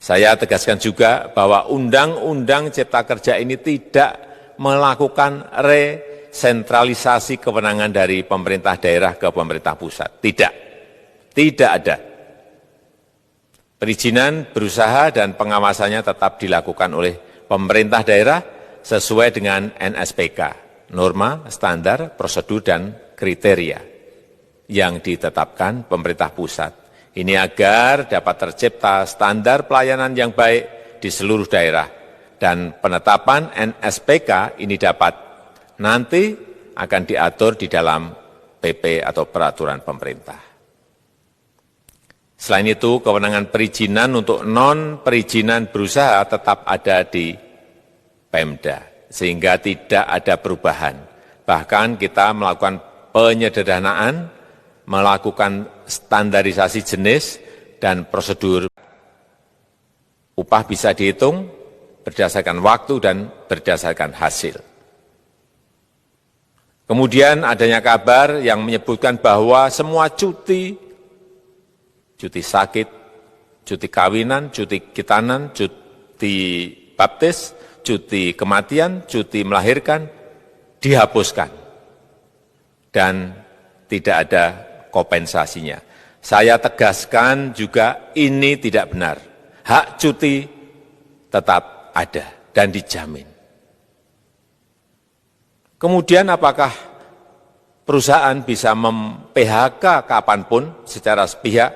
Saya tegaskan juga bahwa Undang-Undang Cipta Kerja ini tidak melakukan resentralisasi kewenangan dari pemerintah daerah ke pemerintah pusat. Tidak ada. Perizinan berusaha dan pengawasannya tetap dilakukan oleh pemerintah daerah sesuai dengan NSPK, norma, standar, prosedur, dan kriteria yang ditetapkan pemerintah pusat. Ini agar dapat tercipta standar pelayanan yang baik di seluruh daerah, dan penetapan NSPK ini nanti akan diatur di dalam PP atau peraturan pemerintah. Selain itu, kewenangan perizinan untuk non-perizinan berusaha tetap ada di Pemda, sehingga tidak ada perubahan. Bahkan kita melakukan penyederhanaan, melakukan standarisasi jenis dan prosedur. Upah bisa dihitung berdasarkan waktu dan berdasarkan hasil. Kemudian adanya kabar yang menyebutkan bahwa semua cuti sakit, cuti kawinan, cuti khitanan, cuti baptis, cuti kematian, cuti melahirkan, dihapuskan. Dan tidak ada kompensasinya. Saya tegaskan juga ini tidak benar. Hak cuti tetap ada dan dijamin. Kemudian apakah perusahaan bisa mem-PHK kapanpun secara sepihak?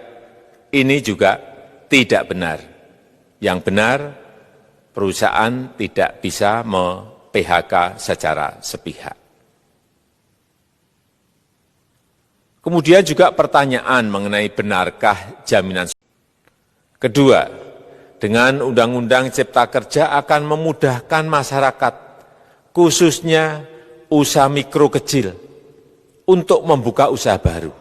Ini juga tidak benar. Yang benar, perusahaan tidak bisa mem-PHK secara sepihak. Kemudian juga pertanyaan mengenai benarkah jaminan. Kedua, dengan Undang-Undang Cipta Kerja akan memudahkan masyarakat, khususnya usaha mikro kecil, untuk membuka usaha baru.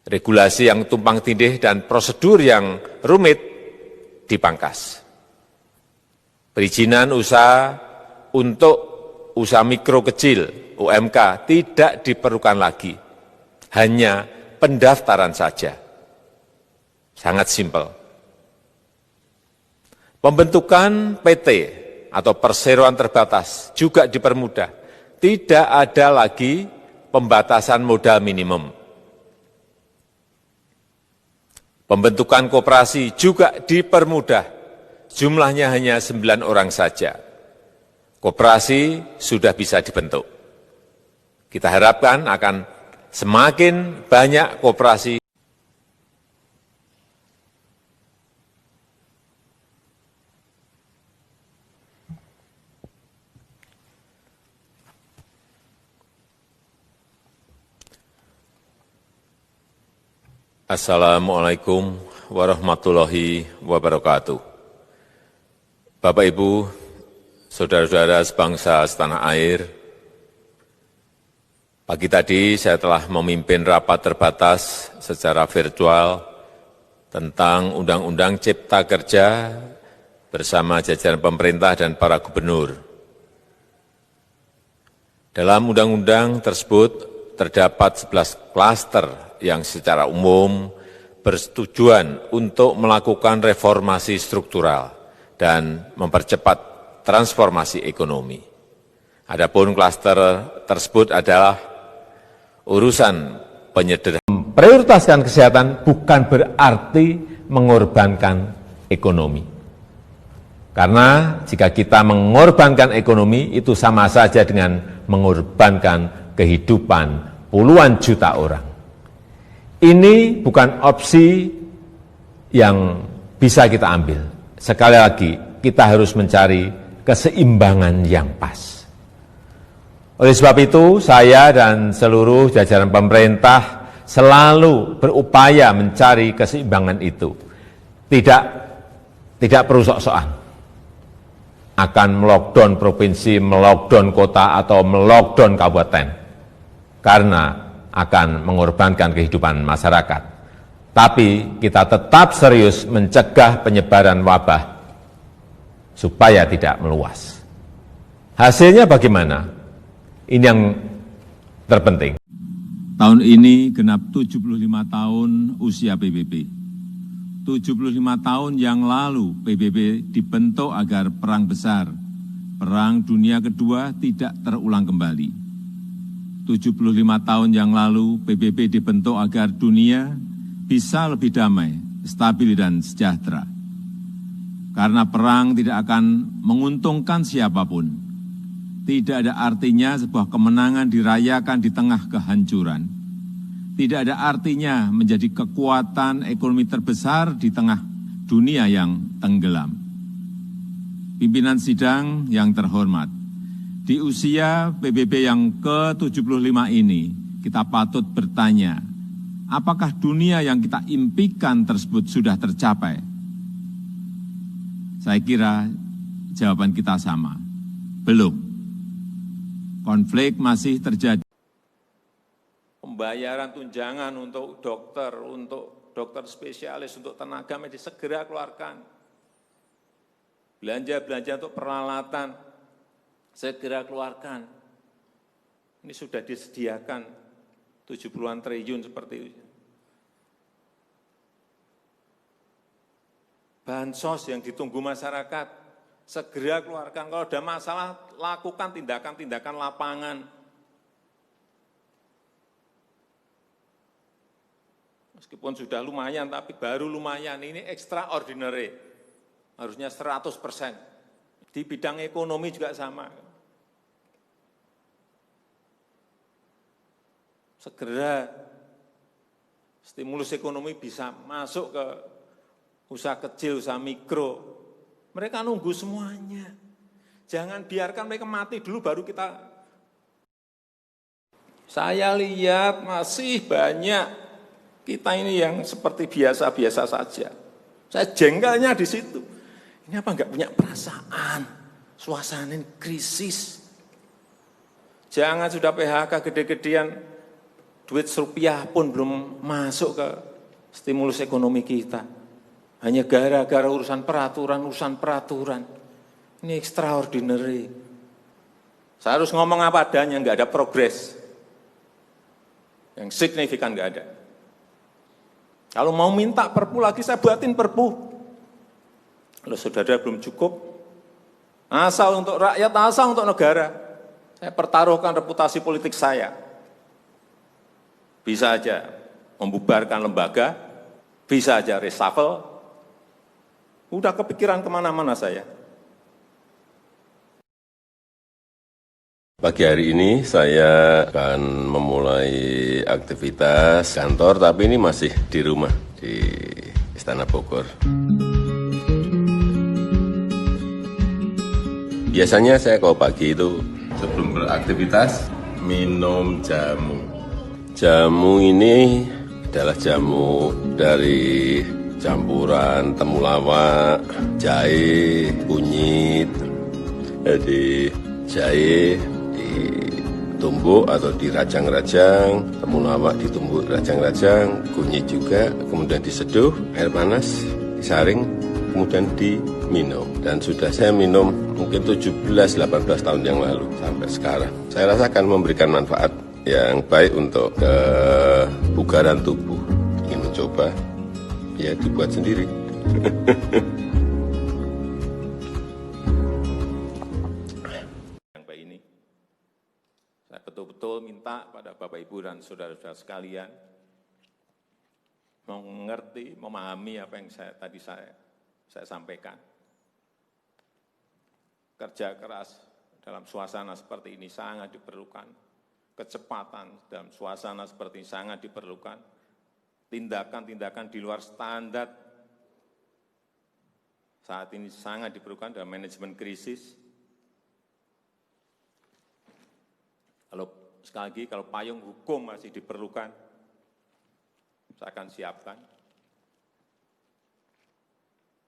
Regulasi yang tumpang tindih dan prosedur yang rumit dipangkas. Perizinan usaha untuk usaha mikro kecil, UMK, tidak diperlukan lagi. Hanya pendaftaran saja. Sangat simpel. Pembentukan PT atau perseroan terbatas juga dipermudah. Tidak ada lagi pembatasan modal minimum. Pembentukan koperasi juga dipermudah. Jumlahnya hanya 9 orang saja. Koperasi sudah bisa dibentuk. Kita harapkan akan semakin banyak koperasi. Assalamualaikum warahmatullahi wabarakatuh. Bapak, Ibu, saudara-saudara sebangsa setanah air, pagi tadi saya telah memimpin rapat terbatas secara virtual tentang Undang-Undang Cipta Kerja bersama jajaran pemerintah dan para gubernur. Dalam undang-undang tersebut terdapat 11 klaster yang secara umum bertujuan untuk melakukan reformasi struktural dan mempercepat transformasi ekonomi. Adapun klaster tersebut adalah urusan penyederhanaan. Prioritaskan kesehatan bukan berarti mengorbankan ekonomi. Karena jika kita mengorbankan ekonomi, itu sama saja dengan mengorbankan kehidupan puluhan juta orang. Ini bukan opsi yang bisa kita ambil. Sekali lagi, kita harus mencari keseimbangan yang pas. Oleh sebab itu, saya dan seluruh jajaran pemerintah selalu berupaya mencari keseimbangan itu. Tidak perlu sok-sokan akan melockdown provinsi, melockdown kota, atau melockdown kabupaten. Karena akan mengorbankan kehidupan masyarakat. Tapi kita tetap serius mencegah penyebaran wabah supaya tidak meluas. Hasilnya bagaimana? Ini yang terpenting. Tahun ini genap 75 tahun usia PBB. 75 tahun yang lalu PBB dibentuk agar perang besar, Perang Dunia Kedua tidak terulang kembali. 75 tahun yang lalu PBB dibentuk agar dunia bisa lebih damai, stabil dan sejahtera. Karena perang tidak akan menguntungkan siapapun. Tidak ada artinya sebuah kemenangan dirayakan di tengah kehancuran. Tidak ada artinya menjadi kekuatan ekonomi terbesar di tengah dunia yang tenggelam. Pimpinan sidang yang terhormat, di usia PBB yang ke-75 ini, kita patut bertanya, apakah dunia yang kita impikan tersebut sudah tercapai? Saya kira jawaban kita sama, belum. Konflik masih terjadi. Pembayaran tunjangan untuk dokter spesialis, untuk tenaga medis segera keluarkan. Belanja-belanja untuk peralatan segera keluarkan. Ini sudah disediakan 70-an triliun seperti itu. Bansos yang ditunggu masyarakat, segera keluarkan. Kalau ada masalah, lakukan tindakan-tindakan lapangan. Meskipun sudah lumayan, tapi baru lumayan, ini extraordinary. Harusnya 100%. Di bidang ekonomi juga sama. Segera stimulus ekonomi bisa masuk ke usaha kecil, usaha mikro. Mereka nunggu semuanya. Jangan biarkan mereka mati dulu baru kita. Saya lihat masih banyak kita ini yang seperti biasa-biasa saja. Saya jengkelnya di situ. Ini apa enggak punya perasaan? Suasana krisis. Jangan sudah PHK gede-gedean, duit rupiah pun belum masuk ke stimulus ekonomi kita. Hanya gara-gara urusan peraturan. Ini extraordinary. Saya harus ngomong apa adanya, enggak ada progres. Yang signifikan enggak ada. Kalau mau minta perpu lagi, saya buatin perpu. Kalau saudara belum cukup, asal untuk rakyat, asal untuk negara. Saya pertaruhkan reputasi politik saya. Bisa aja membubarkan lembaga, bisa aja reshuffle. Udah kepikiran kemana-mana saya. Pagi hari ini saya akan memulai aktivitas kantor, tapi ini masih di rumah, di Istana Bogor. Biasanya saya kalau pagi itu sebelum beraktivitas minum jamu. Jamu ini adalah jamu dari campuran temulawak, jahe, kunyit. Jadi jahe ditumbuk atau dirajang-rajang, temulawak ditumbuk rajang-rajang, kunyit juga, kemudian diseduh, air panas, disaring, kemudian diminum. Dan sudah saya minum mungkin 17-18 tahun yang lalu sampai sekarang. Saya rasa akan memberikan manfaat yang baik untuk kebugaran tubuh. Ingin mencoba, ya dibuat sendiri. Betul-betul minta pada Bapak Ibu dan saudara-saudara sekalian mengerti, memahami apa yang tadi saya sampaikan. Kerja keras dalam suasana seperti ini sangat diperlukan. Kecepatan dalam suasana seperti ini sangat diperlukan. Tindakan-tindakan di luar standar saat ini sangat diperlukan dalam manajemen krisis. Kalau sekali lagi, kalau payung hukum masih diperlukan, saya akan siapkan.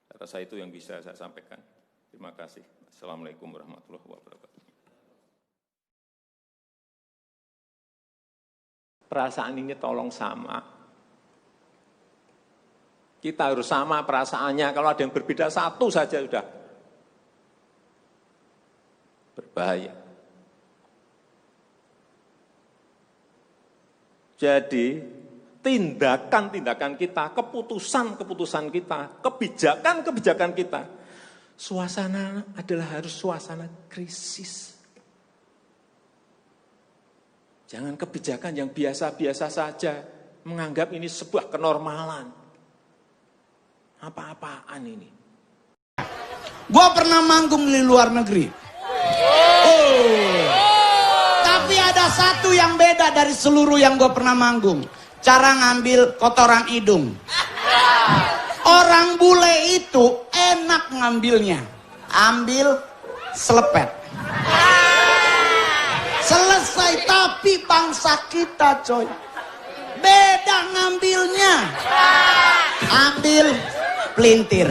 Saya rasa itu yang bisa saya sampaikan. Terima kasih. Assalamualaikum warahmatullahi wabarakatuh. Perasaan ini tolong sama. Kita harus sama perasaannya. Kalau ada yang berbeda satu saja sudah berbahaya. Jadi tindakan-tindakan kita, keputusan-keputusan kita, kebijakan-kebijakan kita, suasana adalah harus suasana krisis. Jangan kebijakan yang biasa-biasa saja, menganggap ini sebuah kenormalan. Apa-apaan ini? Gue pernah manggung di luar negeri. Tapi ada satu yang beda dari seluruh yang gue pernah manggung. Cara ngambil kotoran hidung. Orang bule itu enak ngambilnya. Ambil selepet. Selesai, tapi bangsa kita coy beda ngambilnya. Ambil pelintir.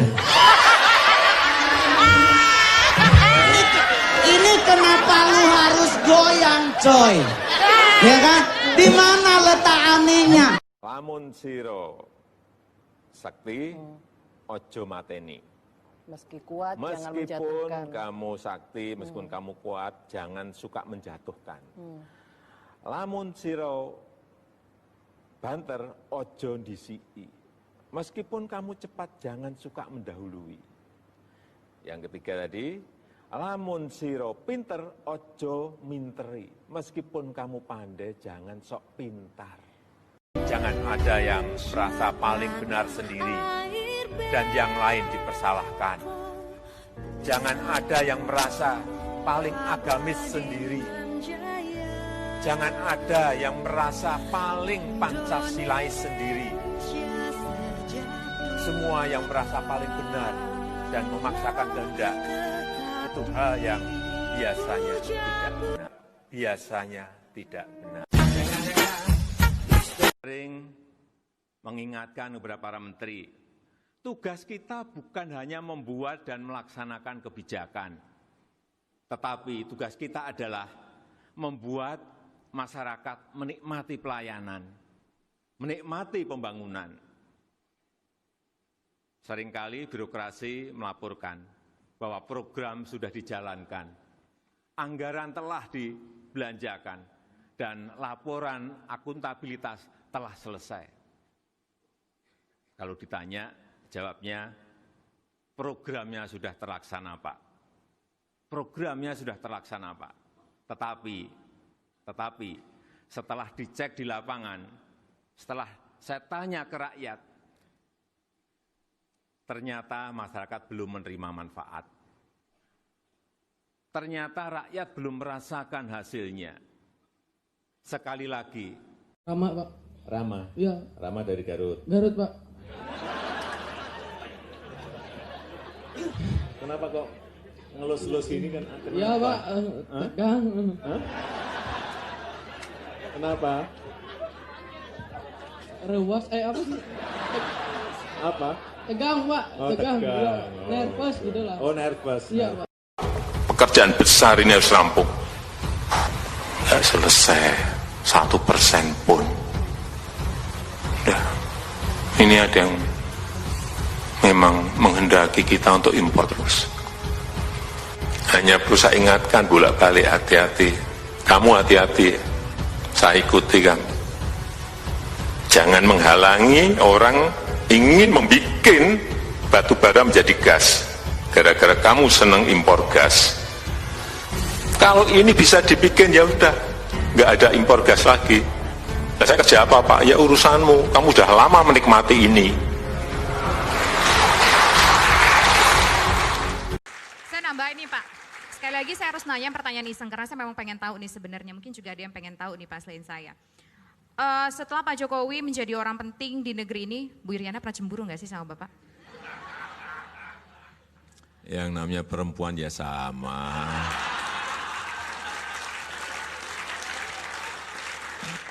Ini kenapa lu harus goyang coy? Ya kan? Di mana letak anehnya? Lamun siro sakti ojo mateni. Meski kuat, jangan Meskipun menjatuhkan. kamu sakti, meskipun kamu kuat, jangan suka menjatuhkan. Lamun siro banter, ojo ndisiki. Meskipun kamu cepat, jangan suka mendahului. Yang ketiga tadi, lamun siro pinter, ojo minteri. Meskipun kamu pandai, jangan sok pintar. Jangan ada yang merasa paling benar sendiri dan yang lain dipersalahkan. Jangan ada yang merasa paling agamis sendiri. Jangan ada yang merasa paling Pancasilais sendiri. Semua yang merasa paling benar dan memaksakan kehendak itu hal yang biasanya tidak benar. Biasanya tidak benar. Sering mengingatkan kepada para menteri, tugas kita bukan hanya membuat dan melaksanakan kebijakan, tetapi tugas kita adalah membuat masyarakat menikmati pelayanan, menikmati pembangunan. Seringkali birokrasi melaporkan bahwa program sudah dijalankan, anggaran telah dibelanjakan, dan laporan akuntabilitas telah selesai. Kalau ditanya, jawabnya, programnya sudah terlaksana, Pak. Programnya sudah terlaksana, Pak. Tetapi setelah dicek di lapangan, setelah saya tanya ke rakyat, ternyata masyarakat belum menerima manfaat. Ternyata rakyat belum merasakan hasilnya. Sekali lagi. Rama, Pak. Rama? Iya. Rama dari Garut. Garut, Pak. Kenapa kok ngelus-ngelus ini kan? Iya, Pak. Tegang. Hah? Kenapa? Rewas, apa sih? Apa? Tegang, Pak. Oh, tegang. tegang. Ya, nervous gitu lah. Oh, nervous. Iya, Pak. Pekerjaan besar ini harus rampung. Tidak selesai 1% pun. Udah. Ini ada yang memang menghendaki kita untuk impor terus. Hanya perlu saya ingatkan bolak-balik, hati-hati. Kamu hati-hati. Saya ikuti kamu. Jangan menghalangi orang ingin membuat batu bara menjadi gas. Gara-gara kamu senang impor gas. Kalau ini bisa dibikin, ya udah, nggak ada impor gas lagi. Nah, saya kerja apa, Pak? Ya urusanmu. Kamu udah lama menikmati ini. Saya nambah ini, Pak. Sekali lagi saya harus nanya pertanyaan iseng karena saya memang pengen tahu nih sebenarnya. Mungkin juga ada yang pengen tahu nih Pak selain saya. Setelah Pak Jokowi menjadi orang penting di negeri ini, Bu Iriana pernah cemburu nggak sih sama Bapak? Yang namanya perempuan ya sama.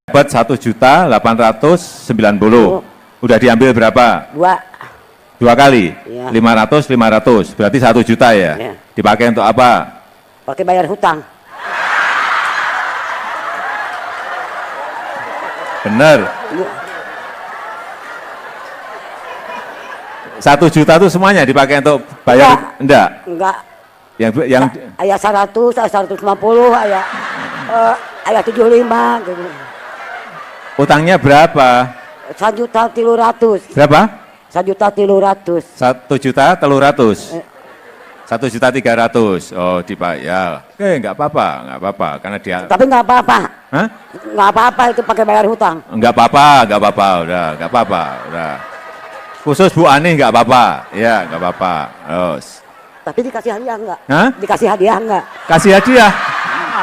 Dapat 1.890.000. Udah diambil berapa? 2 kali? Iya. 500, berarti 1 juta ya? Iya. Dipakai untuk apa? Pakai bayar hutang. Bener. 1 juta itu semuanya dipakai untuk bayar? Enggak. Yang Ayah 100, ayah 150, ayah 75 gitu. utangnya berapa? 1.300.000. Berapa? 1.300.000. 1.300.000. 1.300.000. Oh, dibayar. Oke, nggak apa-apa, karena dia. Tapi nggak apa-apa. Hah? Nggak apa-apa itu pakai bayar hutang. Nggak apa-apa, udah, nggak apa-apa, udah. Khusus Bu Ani nggak apa-apa, ya nggak apa-apa. Terus. Tapi dikasih hadiah nggak? Hah? Dikasih hadiah nggak? Kasih hadiah.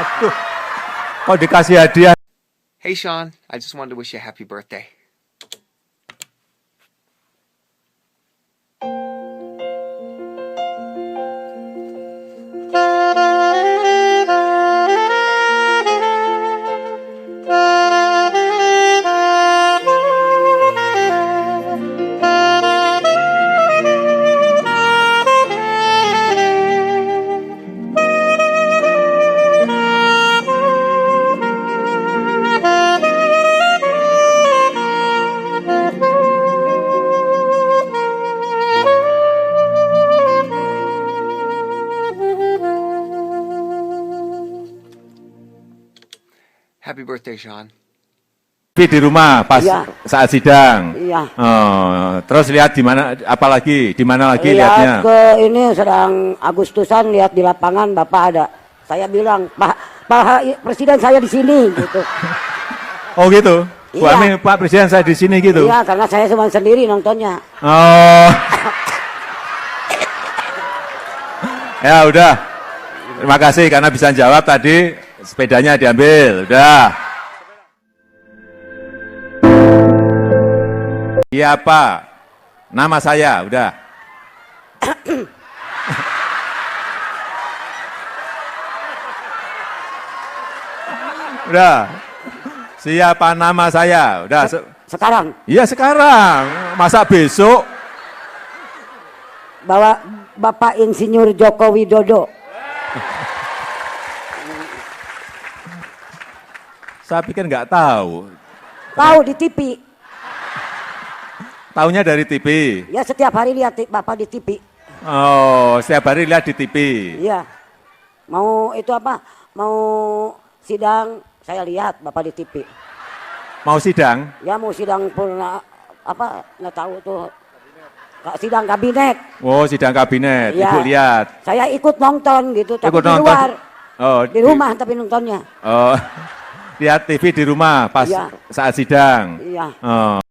Aduh. Kok dikasih hadiah? Hey Sean, I just wanted to wish you a happy birthday. Happy birthday, Sean. Di rumah pas Iya. saat sidang. Iya. Oh, terus lihat di mana, apalagi di mana lagi lihatnya? Lihat ke ini sedang Agustusan, lihat di lapangan Bapak ada. Saya bilang, Pak Presiden saya di sini gitu. Oh gitu. Bu Iya. Ani, Pak Presiden saya di sini gitu. Iya, karena saya cuma sendiri nontonnya. Oh. Ya udah. Terima kasih karena bisa jawab tadi. Sepedanya diambil, udah. Iya Pak, nama saya, udah. Udah. Siapa nama saya? Udah. Sekarang Iya sekarang, masa besok? bawa Bapak Insinyur Joko Widodo. Saya pikir nggak tahu. Tahu di TV. Taunya dari TV. Ya setiap hari lihat Bapak di TV. Oh, setiap hari lihat di TV. Iya. Mau itu apa? Mau sidang saya lihat Bapak di TV. Mau sidang? Ya mau sidang purna apa nggak tahu tuh. Sidang kabinet. Oh, sidang kabinet. Ya. Ibu lihat. Saya ikut nonton gitu tapi Ikut di nonton? luar. Oh, Di rumah tapi nontonnya. Oh, lihat TV di rumah pas Iya. saat sidang. Iya. Oh.